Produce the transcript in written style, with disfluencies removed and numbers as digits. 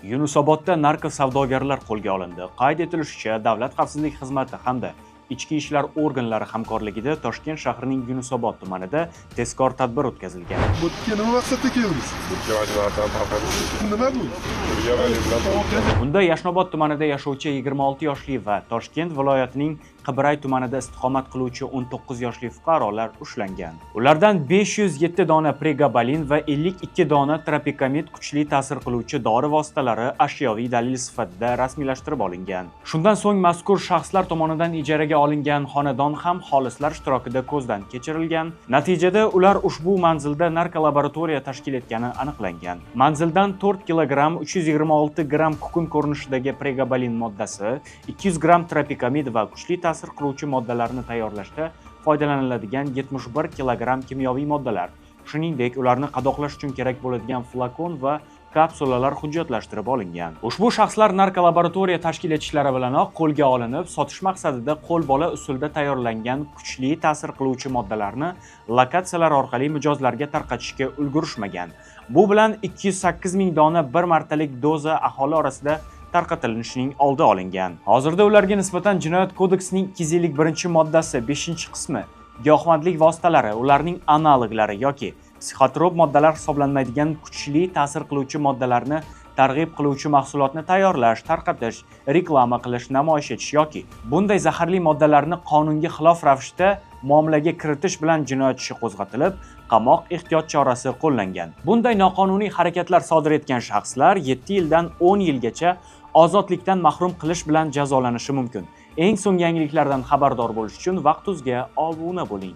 Yunusobodda narko savdogarlar qo'lga olindi. Qayd etilishicha, Davlat xavfsizlik xizmati hamda ichki ishlar organlari hamkorligida Toshkent shahrining Yunusobod tumanida tezkor tadbir o'tkazilgan. Bo'tga nima maqsadda keldingiz? Nima bu? Unda Yashnobod tumanida yashovchi 26 yoshli va Toshkent viloyatining Qibray tumanida istiqomat qiluvchi 19 yoshli fuqarolar ushlangan. Ulardan 507 dona pregabalin va 52 dona tropikamid kuchli ta'sir qiluvchi dori vositalari ashyoviy dalil sifatida rasmiylashtirib olingan. Shundan so'ng mazkur shaxslar tomonidan ijaraga olingan xonadon ham xolislar ishtirokida ko'zdan kechirilgan. Natijada ular ushbu manzilda narkolaboratoriya tashkil etgani aniqlangan. Manzildan 4 kg 326 gram kukun ko'rinishidagi pregabalin moddasi, 200 gram tropikamid va kuchli ta'sir qiluvchi moddalarni tayyorlashda foydalaniladigan 71 kg kimyoviy moddalar, shuningdek ularni qadoqlash uchun kerak bo'ladigan flakon va kapsulalar hujjatlashtirib olingan. Ushbu shaxslar narkolaboratoriya tashkil etishlari bilanoq qo'lga olinib, sotish maqsadida qo'lbola usulda tayyorlangan kuchli ta'sir qiluvchi moddalarni lokatsiyalar orqali mijozlarga tarqatishga ulgurishmagan. Bu bilan 208 ming dona bir martalik doza aholi orasida tarqatilishining oldi olingan. Hozirda ularga nisbatan Jinoyat kodeksining 251-moddasi 5-qismi giyohvandlik vositalari, ularning analoglari yoki psixotrop moddalar hisoblanmaydigan kuchli ta'sir qiluvchi moddalarni targ'ib qiluvchi mahsulotni tayyorlash, tarqatish, reklama qilish, namoyish etish yoki bunday zaharli moddalarni qonunga xilof ravishda muomalaga kiritish bilan jinoyat ishi qo'zg'atilib, qamoq ehtiyot chorasi qo'llangan. Bunday noqonuniy harakatlar sodir etgan shaxslar 7 yildan 10 yilgacha ozodlikdan mahrum qilish bilan jazolanishi mumkin. Eng so'nggi yangiliklardan xabardor bo'lish uchun Vaqt.uzga obuna bo'ling.